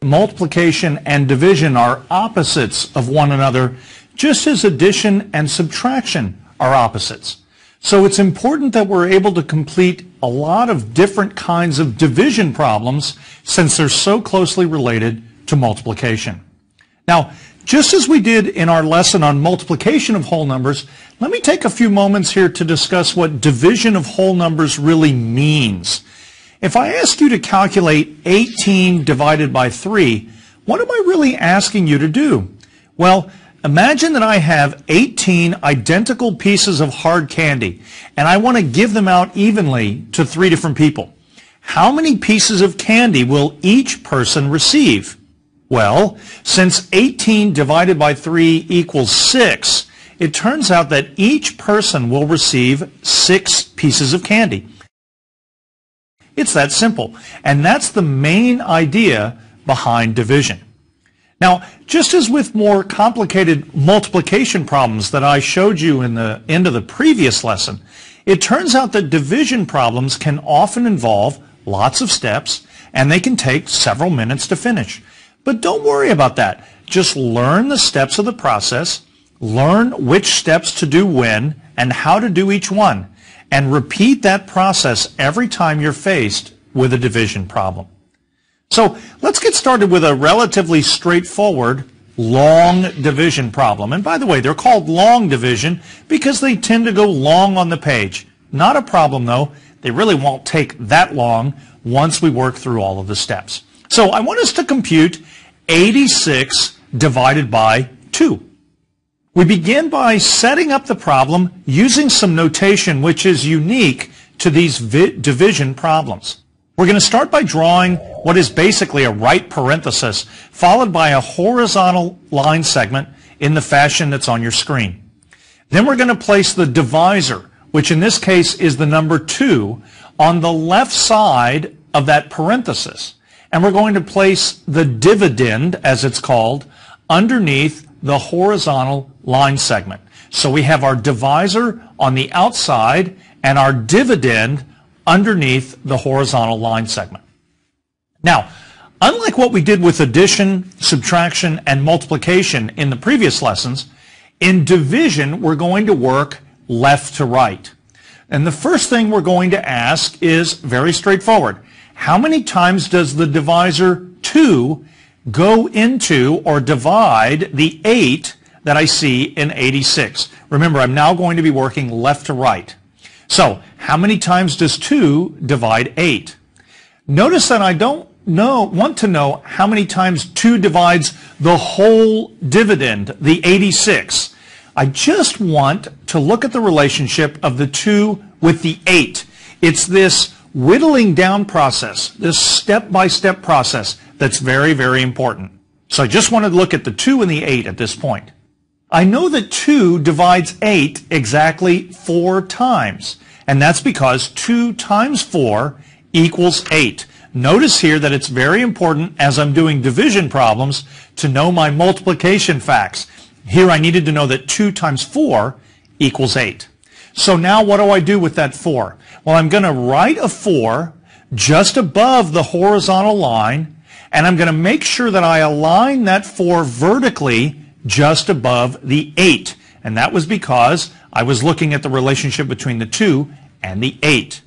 multiplication and division are opposites of one another, just as addition and subtraction are opposites. So it's important that we're able to complete a lot of different kinds of division problems since they're so closely related to multiplication. Now, just as we did in our lesson on multiplication of whole numbers, let me take a few moments here to discuss what division of whole numbers really means. If I ask you to calculate 18 divided by 3, what am I really asking you to do? Well, imagine that I have 18 identical pieces of hard candy, and I want to give them out evenly to 3 different people. How many pieces of candy will each person receive? Well, since 18 divided by 3 equals 6, it turns out that each person will receive 6 pieces of candy. It's that simple, and that's the main idea behind division. Now, just as with more complicated multiplication problems that I showed you in the end of the previous lesson, it turns out that division problems can often involve lots of steps, and they can take several minutes to finish. But don't worry about that. Just learn the steps of the process, learn which steps to do when, and how to do each one, and repeat that process every time you're faced with a division problem. So let's get started with a relatively straightforward long division problem. And by the way, they're called long division because they tend to go long on the page. Not a problem though. They really won't take that long once we work through all of the steps. So I want us to compute 86 divided by 2. We begin by setting up the problem using some notation which is unique to these division problems. We're going to start by drawing what is basically a right parenthesis followed by a horizontal line segment in the fashion that's on your screen. Then we're going to place the divisor, which in this case is the number 2, on the left side of that parenthesis. And we're going to place the dividend, as it's called, underneath the horizontal line segment. So we have our divisor on the outside and our dividend underneath the horizontal line segment. Now, unlike what we did with addition, subtraction, and multiplication in the previous lessons, in division we're going to work left to right. And the first thing we're going to ask is very straightforward. How many times does the divisor 2 go into or divide the 8 that I see in 86? Remember, I'm now going to be working left to right. So, how many times does 2 divide 8? Notice that I don't want to know how many times 2 divides the whole dividend, the 86. I just want to look at the relationship of the 2 with the 8. It's this whittling down process, this step-by-step process that's very, very important. So I just want to look at the 2 and the 8 at this point. I know that 2 divides 8 exactly 4 times, and that's because 2 times 4 equals 8. Notice here that it's very important as I'm doing division problems to know my multiplication facts. Here I needed to know that 2 times 4 equals 8. So now what do I do with that 4? Well, I'm going to write a 4 just above the horizontal line, and I'm going to make sure that I align that 4 vertically just above the 8. And that was because I was looking at the relationship between the 2 and the 8.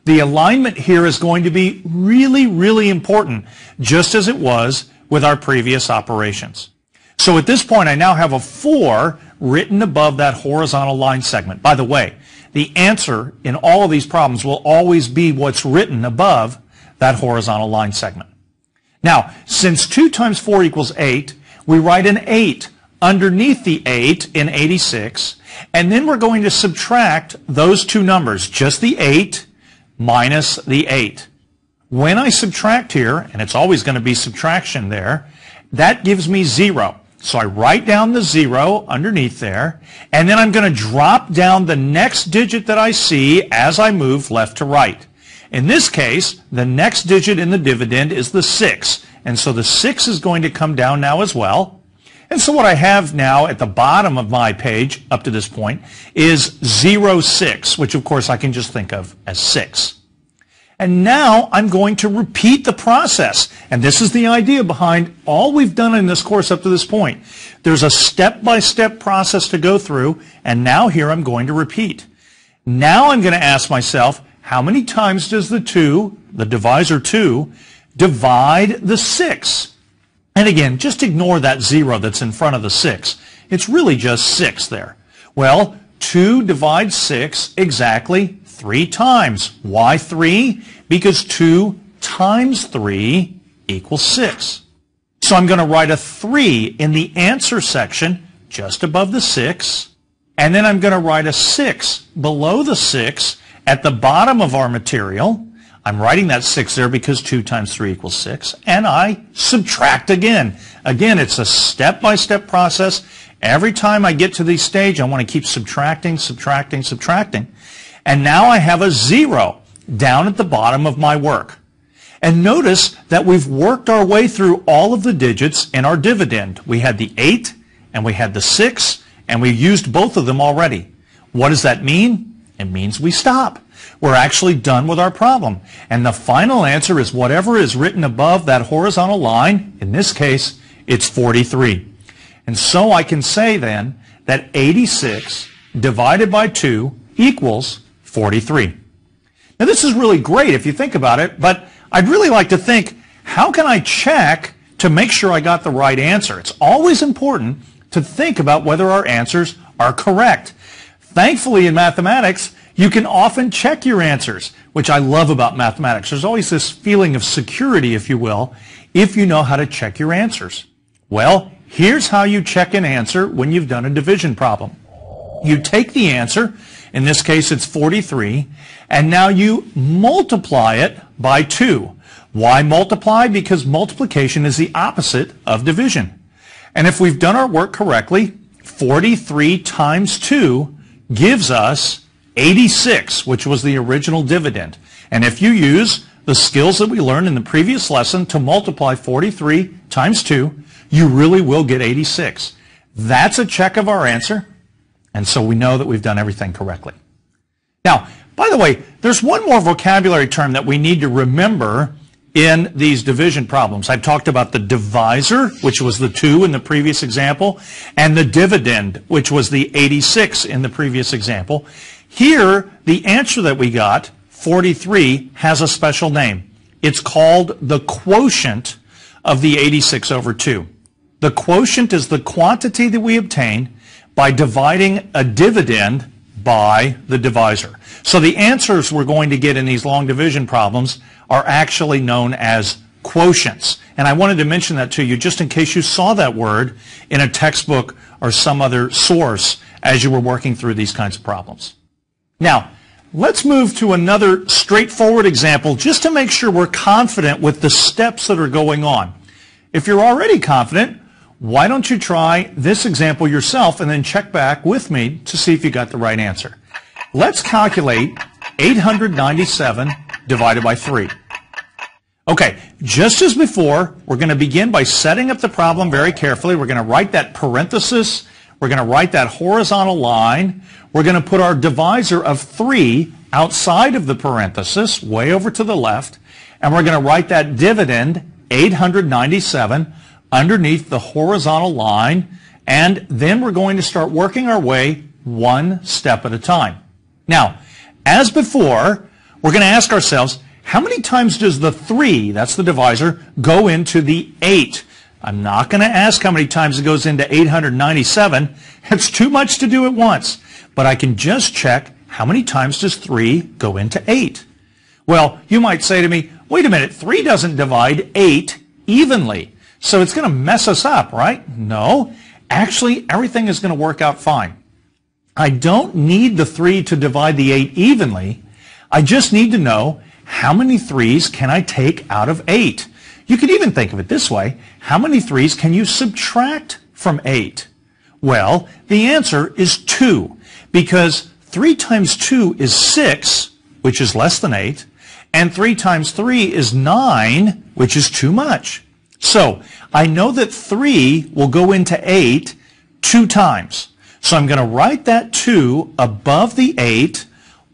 The alignment here is going to be really, really important, just as it was with our previous operations. So at this point, I now have a 4 written above that horizontal line segment. By the way, the answer in all of these problems will always be what's written above that horizontal line segment. Now, since 2 times 4 equals 8, we write an 8 underneath the 8 in 86, and then we're going to subtract those two numbers, just the 8 minus the 8. When I subtract here, and it's always going to be subtraction there, that gives me 0. So I write down the 0 underneath there, and then I'm going to drop down the next digit that I see as I move left to right. In this case, the next digit in the dividend is the 6, and so the 6 is going to come down now as well. And so what I have now at the bottom of my page up to this point is 0, 6, which of course I can just think of as 6. And now I'm going to repeat the process. And this is the idea behind all we've done in this course up to this point. There's a step-by-step process to go through, and now here I'm going to repeat. Now I'm going to ask myself, how many times does the 2, the divisor 2, divide the 6? And again, just ignore that 0 that's in front of the 6. It's really just 6 there. Well, 2 divides 6 exactly 3 times. Why 3? Because 2 times 3 equals 6. So I'm going to write a 3 in the answer section just above the 6. And then I'm going to write a 6 below the 6 at the bottom of our material. I'm writing that 6 there because 2 times 3 equals 6. And I subtract again. Again, it's a step-by-step process. Every time I get to this stage, I want to keep subtracting, subtracting, subtracting. And now I have a 0 down at the bottom of my work. And notice that we've worked our way through all of the digits in our dividend. We had the 8 and we had the 6, and we used both of them already. What does that mean? It means we stop. We're actually done with our problem. And the final answer is whatever is written above that horizontal line. In this case, it's 43. And so I can say then that 86 divided by 2 equals 43. Now this is really great if you think about it, but I'd really like to think, how can I check to make sure I got the right answer? It's always important to think about whether our answers are correct. Thankfully in mathematics, you can often check your answers, which I love about mathematics. There's always this feeling of security, if you will, if you know how to check your answers. Well, here's how you check an answer when you've done a division problem. You take the answer, in this case it's 43, and now you multiply it by 2. Why multiply? Because multiplication is the opposite of division. And if we've done our work correctly, 43 times 2 gives us 86, which was the original dividend. And if you use the skills that we learned in the previous lesson to multiply 43 times 2, you really will get 86. That's a check of our answer, and so we know that we've done everything correctly. Now, by the way, there's one more vocabulary term that we need to remember in these division problems. I've talked about the divisor, which was the 2 in the previous example, and the dividend, which was the 86 in the previous example. Here, the answer that we got, 43, has a special name. It's called the quotient of the 86 over 2. The quotient is the quantity that we obtain by dividing a dividend by the divisor. So the answers we're going to get in these long division problems are actually known as quotients. And I wanted to mention that to you just in case you saw that word in a textbook or some other source as you were working through these kinds of problems. Now, let's move to another straightforward example just to make sure we're confident with the steps that are going on. If you're already confident, why don't you try this example yourself and then check back with me to see if you got the right answer. Let's calculate 897 divided by 3. Okay, just as before, we're going to begin by setting up the problem very carefully. We're going to write that parenthesis. We're going to write that horizontal line. We're going to put our divisor of 3 outside of the parenthesis, way over to the left. And we're going to write that dividend, 897, underneath the horizontal line. And then we're going to start working our way one step at a time. Now, as before, we're going to ask ourselves, how many times does the 3, that's the divisor, go into the 8? I'm not going to ask how many times it goes into 897. It's too much to do at once. But I can just check how many times does 3 go into 8. Well, you might say to me, wait a minute, 3 doesn't divide 8 evenly. So it's going to mess us up, right? No. Actually, everything is going to work out fine. I don't need the 3 to divide the 8 evenly. I just need to know how many 3's can I take out of 8. You could even think of it this way. How many 3's can you subtract from 8? Well, the answer is 2, because 3 times 2 is 6, which is less than 8, and 3 times 3 is 9, which is too much. So I know that 3 will go into 8 2 times. So I'm going to write that 2 above the 8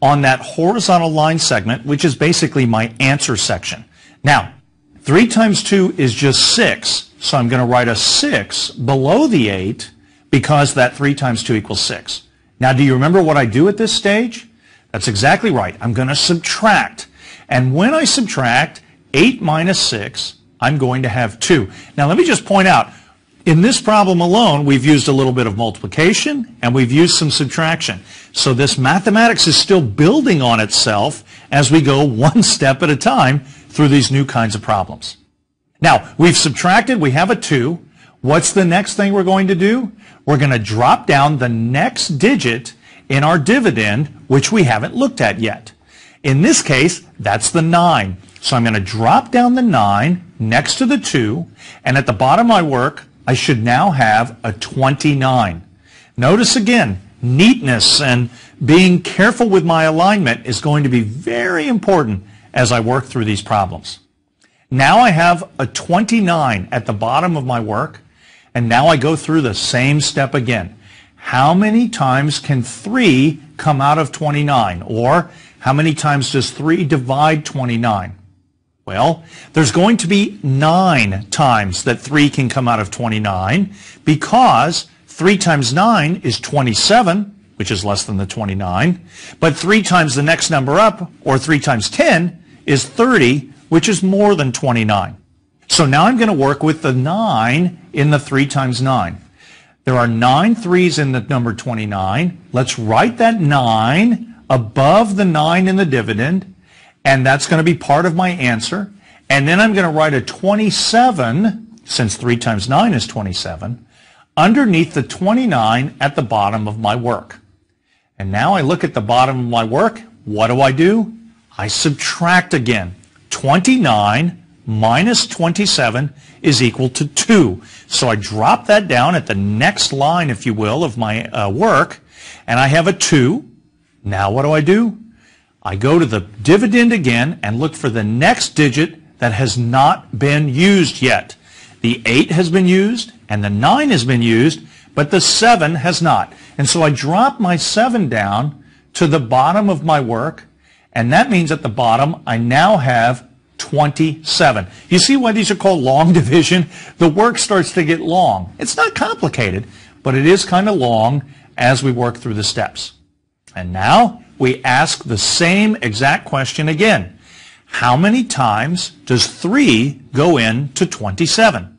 on that horizontal line segment, which is basically my answer section. Now, 3 times 2 is just 6, so I'm going to write a 6 below the 8 because that 3 times 2 equals 6. Now, do you remember what I do at this stage? That's exactly right. I'm going to subtract. And when I subtract 8 minus 6, I'm going to have 2. Now, let me just point out, in this problem alone, we've used a little bit of multiplication and we've used some subtraction. So this mathematics is still building on itself as we go one step at a time through these new kinds of problems. Now, we've subtracted, we have a 2. What's the next thing we're going to do? We're going to drop down the next digit in our dividend, which we haven't looked at yet. In this case, that's the 9. So I'm going to drop down the 9 next to the 2, and at the bottom of my work, I should now have a 29. Notice again, neatness and being careful with my alignment is going to be very important as I work through these problems. Now I have a 29 at the bottom of my work, and now I go through the same step again. How many times can 3 come out of 29? Or how many times does 3 divide 29? Well, there's going to be 9 times that 3 can come out of 29 because 3 times 9 is 27, which is less than the 29. But 3 times the next number up, or 3 times 10, is 30, which is more than 29. So now I'm going to work with the 9 in the 3 times 9. There are 9 3's in the number 29. Let's write that 9 above the 9 in the dividend, and that's going to be part of my answer. And then I'm going to write a 27, since 3 times 9 is 27, underneath the 29 at the bottom of my work. And now I look at the bottom of my work. What do? I subtract again. 29 minus 27 is equal to 2. So I drop that down at the next line, if you will, of my work, and I have a 2. Now what do? I go to the dividend again and look for the next digit that has not been used yet. The 8 has been used and the 9 has been used, but the 7 has not. And so I drop my 7 down to the bottom of my work, and that means at the bottom I now have 27. You see why these are called long division? The work starts to get long. It's not complicated, but it is kind of long as we work through the steps. And now we ask the same exact question again. How many times does 3 go into 27?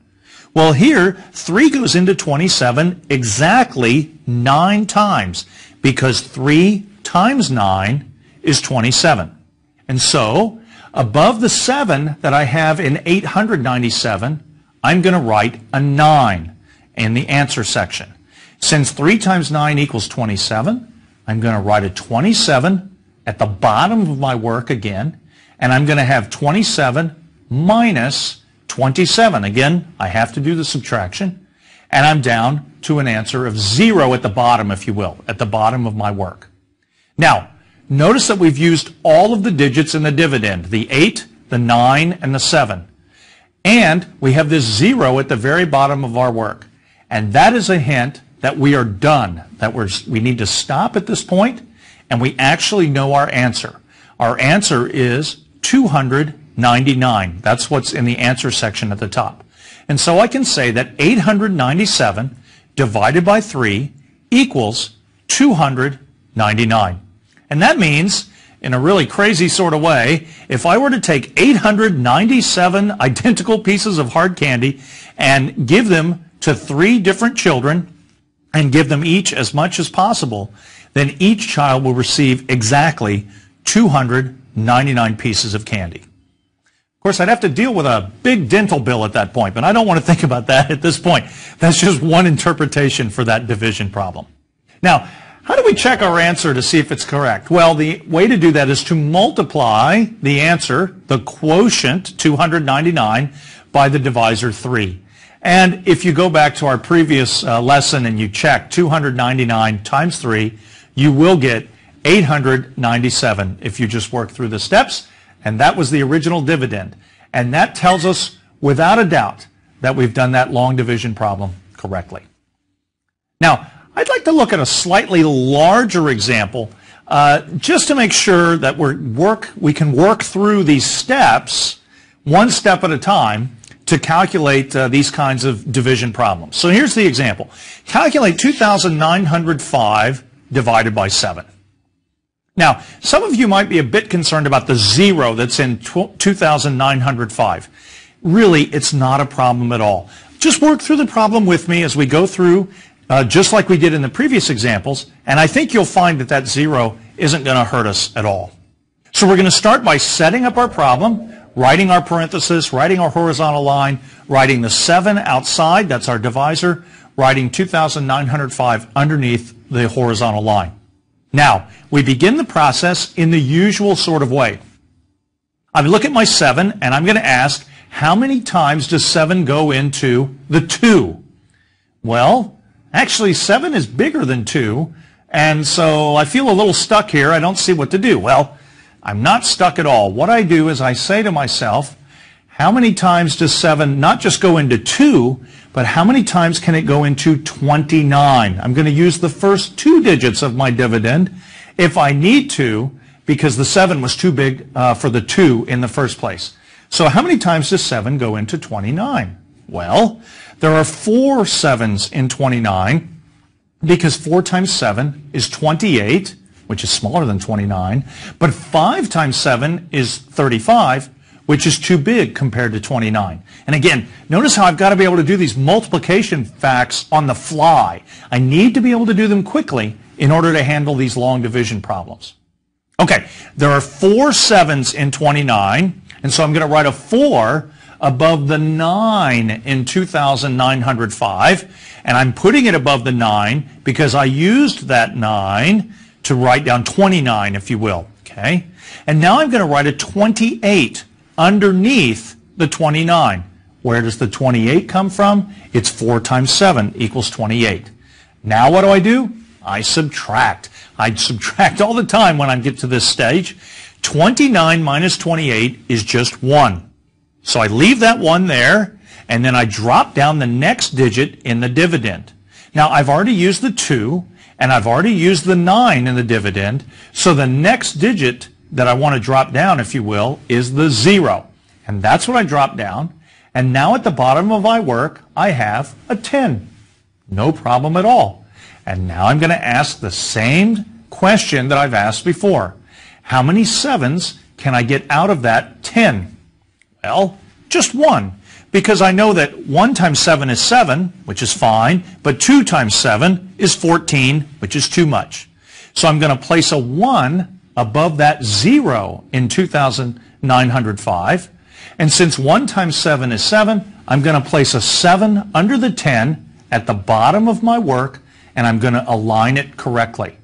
Well, here, 3 goes into 27 exactly 9 times, because 3 times 9 is 27. And so, above the 7 that I have in 897, I'm going to write a 9 in the answer section. Since 3 times 9 equals 27, I'm going to write a 27 at the bottom of my work again, and I'm going to have 27 minus 27. Again, I have to do the subtraction, and I'm down to an answer of 0 at the bottom, if you will, at the bottom of my work. Now, notice that we've used all of the digits in the dividend, the 8, the 9, and the 7. And we have this 0 at the very bottom of our work. And that is a hint that we are done, that we need to stop at this point, and we actually know our answer. Our answer is 299. That's what's in the answer section at the top. And so I can say that 897 divided by 3 equals 299. And that means, in a really crazy sort of way, if I were to take 897 identical pieces of hard candy and give them to 3 different children and give them each as much as possible, then each child will receive exactly 299 pieces of candy. Of course, I'd have to deal with a big dental bill at that point, but I don't want to think about that at this point. That's just one interpretation for that division problem. Now, how do we check our answer to see if it's correct? Well, the way to do that is to multiply the answer, the quotient, 299, by the divisor 3. And if you go back to our previous lesson and you check 299 times 3, you will get 897 if you just work through the steps. And that was the original dividend. And that tells us, without a doubt, that we've done that long division problem correctly. Now, I'd like to look at a slightly larger example just to make sure that we can work through these steps one step at a time to calculate these kinds of division problems. So here's the example. Calculate 2,905 divided by 7. Now, some of you might be a bit concerned about the 0 that's in 2,905. Really, it's not a problem at all. Just work through the problem with me as we go through, just like we did in the previous examples, and I think you'll find that that 0 isn't going to hurt us at all. So we're going to start by setting up our problem, writing our parenthesis, writing our horizontal line, writing the 7 outside, that's our divisor, writing 2,905 underneath the horizontal line. Now, we begin the process in the usual sort of way. I look at my 7 and I'm going to ask, how many times does 7 go into the 2? Well, actually 7 is bigger than 2, and so I feel a little stuck here. I don't see what to do. Well, I'm not stuck at all. What I do is I say to myself, how many times does 7 not just go into 2, but how many times can it go into 29? I'm going to use the first 2 digits of my dividend if I need to, because the 7 was too big for the 2 in the first place. So how many times does 7 go into 29? Well, there are 4 7s in 29, because 4 times 7 is 28, which is smaller than 29, but 5 times 7 is 35, which is too big compared to 29. And again, notice how I've got to be able to do these multiplication facts on the fly. I need to be able to do them quickly in order to handle these long division problems. Okay, there are 4 7s in 29, and so I'm going to write a 4 above the 9 in 2,905, and I'm putting it above the 9 because I used that 9 to write down 29, if you will. Okay, and now I'm going to write a 28 underneath the 29. Where does the 28 come from? It's 4 times 7 equals 28. Now what do? I subtract. I subtract all the time when I get to this stage. 29 minus 28 is just 1. So I leave that 1 there, and then I drop down the next digit in the dividend. Now I've already used the 2, and I've already used the 9 in the dividend, so the next digit that I want to drop down, if you will, is the 0. And that's what I drop down. And now at the bottom of my work, I have a 10. No problem at all. And now I'm going to ask the same question that I've asked before. How many 7s can I get out of that 10? Well, just 1. Because I know that 1 times 7 is 7, which is fine, but 2 times 7 is 14, which is too much. So I'm going to place a 1 above that 0 in 2,905. And since 1 times 7 is 7, I'm going to place a 7 under the 10 at the bottom of my work, and I'm going to align it correctly.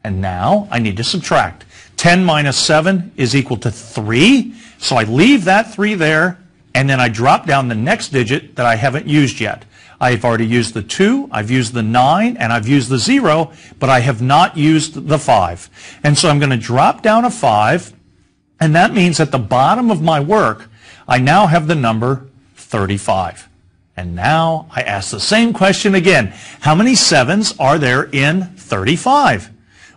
And now I need to subtract. 10 minus 7 is equal to 3, so I leave that 3 there, and then I drop down the next digit that I haven't used yet. I've already used the 2, I've used the 9, and I've used the 0, but I have not used the 5. And so I'm going to drop down a 5, and that means at the bottom of my work, I now have the number 35. And now I ask the same question again. How many 7s are there in 35?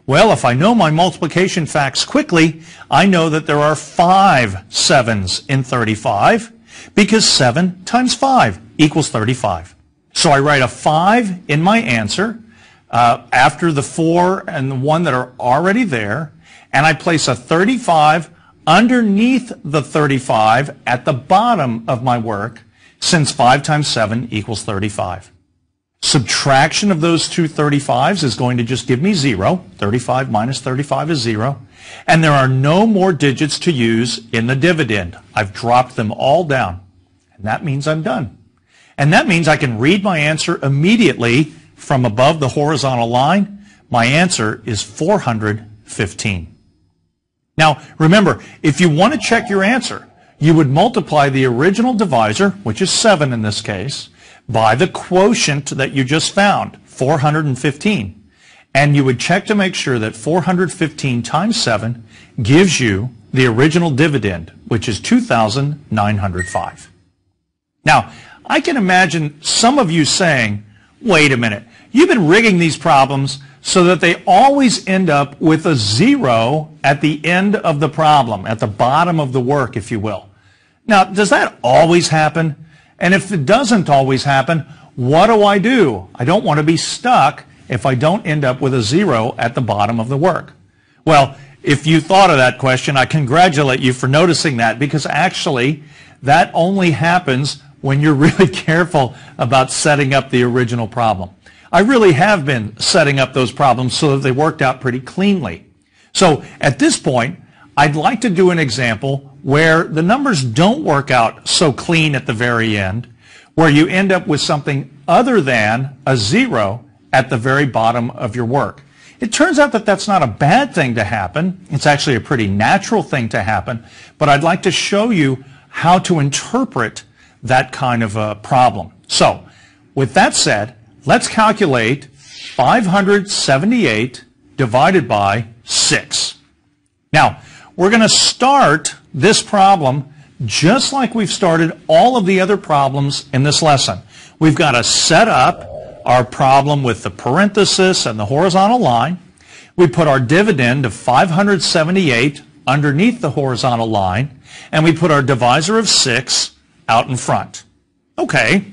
Well, if I know my multiplication facts quickly, I know that there are 5 7s in 35, because 7 times 5 equals 35. So I write a 5 in my answer after the 4 and the 1 that are already there, and I place a 35 underneath the 35 at the bottom of my work, since 5 times 7 equals 35. Subtraction of those two 35s is going to just give me 0. 35 minus 35 is 0. And there are no more digits to use in the dividend. I've dropped them all down. And that means I'm done. And that means I can read my answer immediately from above the horizontal line. My answer is 415. Now, remember, if you want to check your answer, you would multiply the original divisor, which is 7 in this case, by the quotient that you just found, 415. And you would check to make sure that 415 times 7 gives you the original dividend, which is 2,905. Now, I can imagine some of you saying, wait a minute. You've been rigging these problems so that they always end up with a 0 at the end of the problem, at the bottom of the work, if you will. Now, does that always happen? And if it doesn't always happen, what do? I don't want to be stuck if I don't end up with a 0 at the bottom of the work. Well, if you thought of that question, I congratulate you for noticing that, because actually that only happens when you're really careful about setting up the original problem. I really have been setting up those problems so that they worked out pretty cleanly. So at this point, I'd like to do an example where the numbers don't work out so clean at the very end, where you end up with something other than a 0 at the very bottom of your work. It turns out that that's not a bad thing to happen. It's actually a pretty natural thing to happen, but I'd like to show you how to interpret that kind of a problem. So, with that said, let's calculate 578 divided by 6. Now, we're going to start this problem just like we've started all of the other problems in this lesson. We've got to set up our problem with the parenthesis and the horizontal line. We put our dividend of 578 underneath the horizontal line, and we put our divisor of 6 out in front. Okay,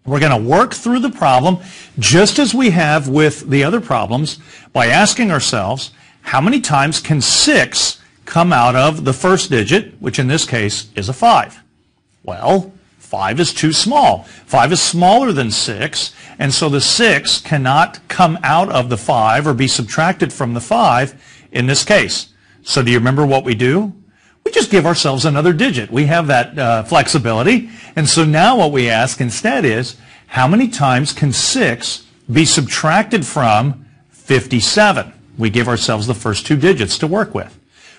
we're going to work through the problem just as we have with the other problems by asking ourselves, how many times can 6 come out of the first digit, which in this case is a 5? Well, 5 is too small. 5 is smaller than 6, and so the 6 cannot come out of the 5 or be subtracted from the 5 in this case. So do you remember what we do? We just give ourselves another digit. We have that flexibility, and so now what we ask instead is, how many times can 6 be subtracted from 57? We give ourselves the first two digits to work with.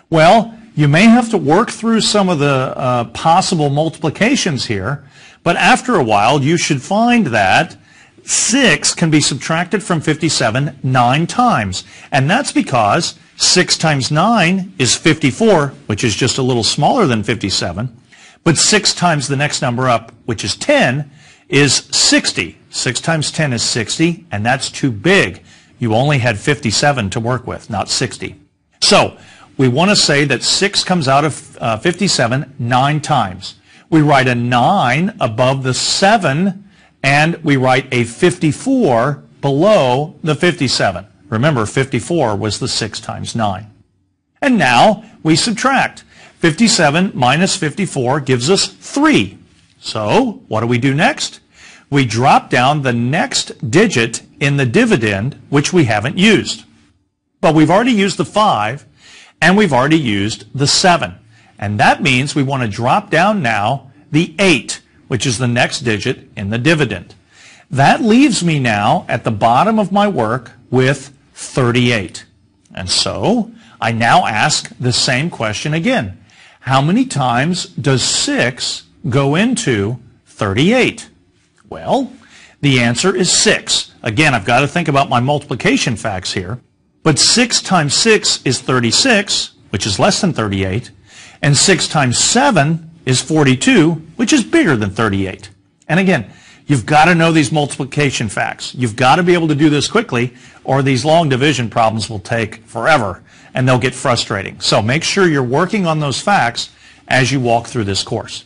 Well, you may have to work through some of the possible multiplications here, but after a while you should find that 6 can be subtracted from 57 9 times. And that's because 6 times 9 is 54, which is just a little smaller than 57. But 6 times the next number up, which is 10, is 60. 6 times 10 is 60, and that's too big. You only had 57 to work with, not 60. So we want to say that 6 comes out of 57 9 times. We write a 9 above the 7, and we write a 54 below the 57. Remember, 54 was the 6 times 9. And now we subtract. 57 minus 54 gives us 3. So what do we do next? We drop down the next digit in the dividend, which we haven't used. But we've already used the 5, and we've already used the 7. And that means we want to drop down now the 8, which is the next digit in the dividend. That leaves me now at the bottom of my work with 38. And so I now ask the same question again. How many times does 6 go into 38? Well, the answer is 6. Again, I've got to think about my multiplication facts here. But 6 times 6 is 36, which is less than 38. And 6 times 7 is 42, which is bigger than 38. And again, you've got to know these multiplication facts. You've got to be able to do this quickly, or these long division problems will take forever, and they'll get frustrating. So make sure you're working on those facts as you walk through this course.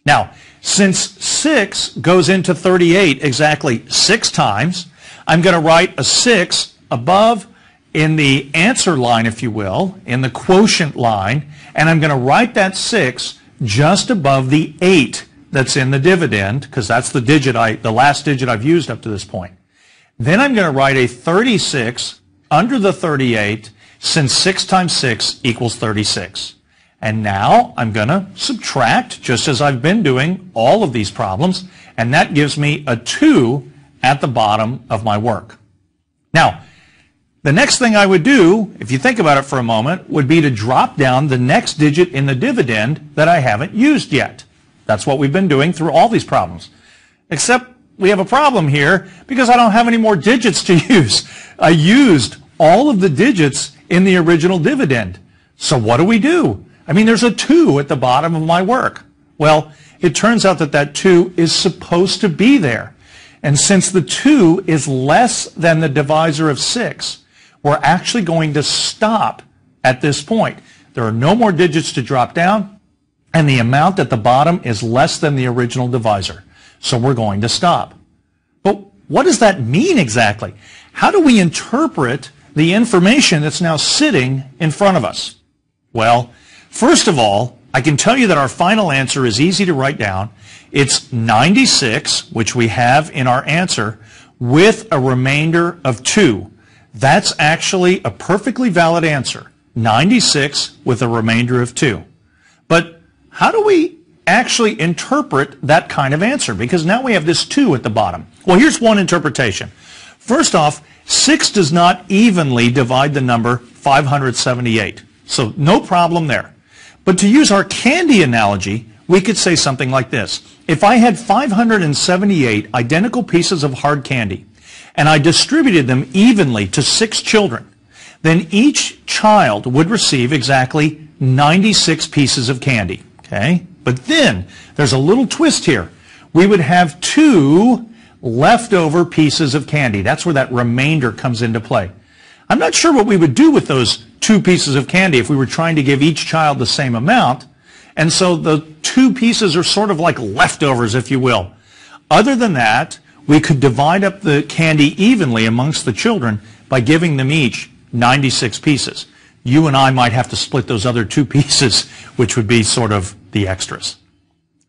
Now, since 6 goes into 38 exactly 6 times, I'm going to write a 6 above in the answer line, if you will, in the quotient line, and I'm going to write that 6 just above the 8 that's in the dividend, because that's the digit the last digit I've used up to this point. Then I'm going to write a 36 under the 38, since 6 times 6 equals 36. And now I'm going to subtract, just as I've been doing all of these problems, and that gives me a 2 at the bottom of my work. Now, the next thing I would do, if you think about it for a moment, would be to drop down the next digit in the dividend that I haven't used yet. That's what we've been doing through all these problems. Except we have a problem here because I don't have any more digits to use. I used all of the digits in the original dividend. So what do? I mean, there's a 2 at the bottom of my work. Well, it turns out that that 2 is supposed to be there. And since the 2 is less than the divisor of 6, we're actually going to stop at this point. There are no more digits to drop down, and the amount at the bottom is less than the original divisor. So we're going to stop. But what does that mean exactly? How do we interpret the information that's now sitting in front of us? Well, first of all, I can tell you that our final answer is easy to write down. It's 96, which we have in our answer, with a remainder of 2. That's actually a perfectly valid answer. 96 with a remainder of 2. But how do we actually interpret that kind of answer? Because now we have this 2 at the bottom. Well, here's one interpretation. First off, 6 does not evenly divide the number 578. So no problem there. But to use our candy analogy, we could say something like this. If I had 578 identical pieces of hard candy, and I distributed them evenly to 6 children, then each child would receive exactly 96 pieces of candy. Okay? But then, there's a little twist here. We would have 2 leftover pieces of candy. That's where that remainder comes into play. I'm not sure what we would do with those 2 pieces of candy if we were trying to give each child the same amount. And so the 2 pieces are sort of like leftovers, if you will. Other than that, we could divide up the candy evenly amongst the children by giving them each 96 pieces. You and I might have to split those other 2 pieces, which would be sort of the extras.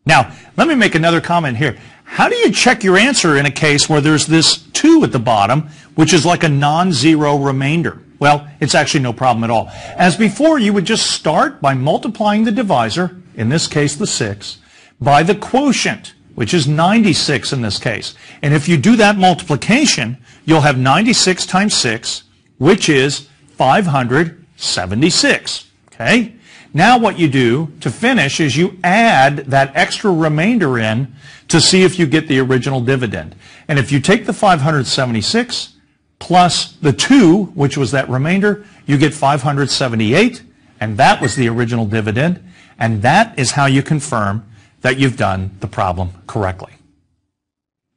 Now, let me make another comment here. How do you check your answer in a case where there's this 2 at the bottom, which is like a non-zero remainder? Well, it's actually no problem at all. As before, you would just start by multiplying the divisor, in this case the 6, by the quotient, which is 96 in this case. And if you do that multiplication, you'll have 96 times 6, which is 576. Okay? Now what you do to finish is you add that extra remainder in to see if you get the original dividend. And if you take the 576 plus the 2, which was that remainder, you get 578, and that was the original dividend, and that is how you confirm that you've done the problem correctly.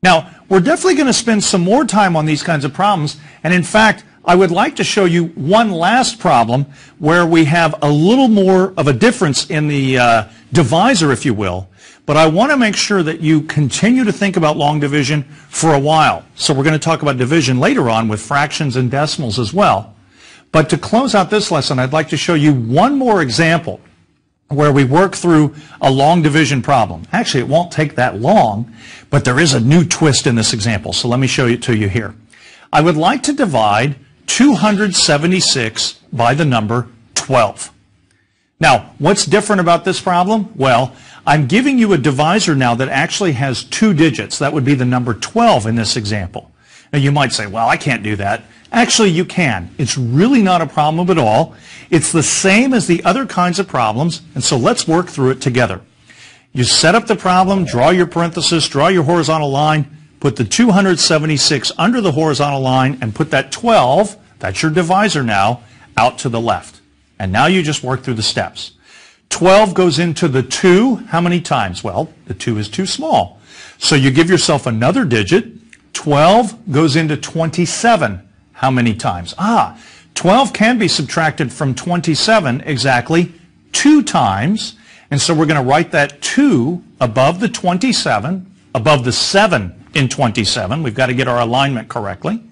Now, we're definitely going to spend some more time on these kinds of problems, and in fact, I would like to show you one last problem where we have a little more of a difference in the divisor, if you will, but I want to make sure that you continue to think about long division for a while. So we're going to talk about division later on with fractions and decimals as well. But to close out this lesson, I'd like to show you one more example where we work through a long division problem. Actually, it won't take that long, but there is a new twist in this example. So let me show it to you here. I would like to divide 276 by the number 12. Now, what's different about this problem? Well, I'm giving you a divisor now that actually has 2 digits. That would be the number 12 in this example. Now, you might say, well, I can't do that. Actually, you can. It's really not a problem at all. It's the same as the other kinds of problems, and so let's work through it together. You set up the problem, draw your parenthesis, draw your horizontal line, put the 276 under the horizontal line, and put that 12, that's your divisor now, out to the left. And now you just work through the steps. 12 goes into the 2 how many times? Well, the 2 is too small. So you give yourself another digit. 12 goes into 27 how many times? 12 can be subtracted from 27 exactly 2 times. And so we're going to write that 2 above the 27, above the 7 in 27. We've got to get our alignment correctly.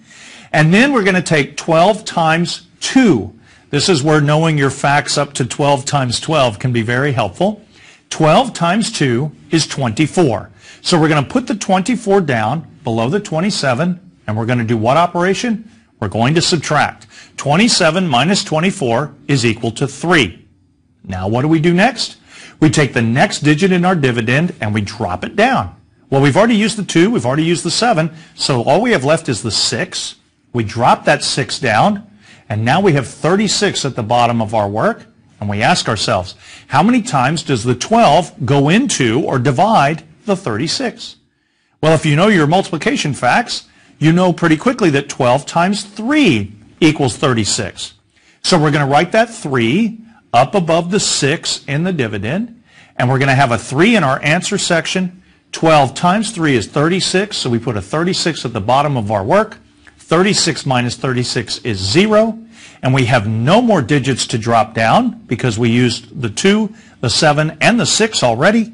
And then we're going to take 12 times 2. This is where knowing your facts up to 12 times 12 can be very helpful. 12 times 2 is 24. So we're going to put the 24 down below the 27, and we're going to do what operation? We're going to subtract. 27 minus 24 is equal to 3. Now what do we do next? We take the next digit in our dividend and we drop it down. Well, we've already used the 2, we've already used the 7, so all we have left is the 6. We drop that 6 down, and now we have 36 at the bottom of our work, and we ask ourselves, how many times does the 12 go into or divide the 36? Well, if you know your multiplication facts, you know pretty quickly that 12 times 3 equals 36. So we're going to write that 3 up above the 6 in the dividend, and we're going to have a 3 in our answer section 12 times 3 is 36, so we put a 36 at the bottom of our work. 36 minus 36 is 0, and we have no more digits to drop down because we used the 2, the 7, and the 6 already,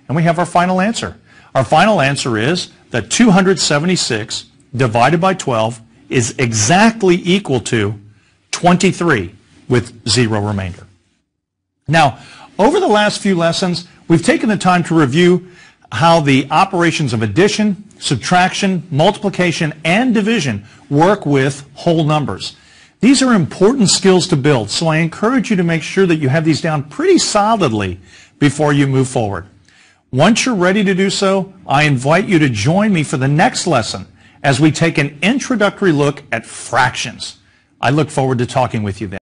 and we have our final answer. Our final answer is that 276 divided by 12 is exactly equal to 23 with 0 remainder. Now, over the last few lessons, we've taken the time to review how the operations of addition, subtraction, multiplication, and division work with whole numbers. These are important skills to build, so I encourage you to make sure that you have these down pretty solidly before you move forward. Once you're ready to do so, I invite you to join me for the next lesson as we take an introductory look at fractions. I look forward to talking with you then.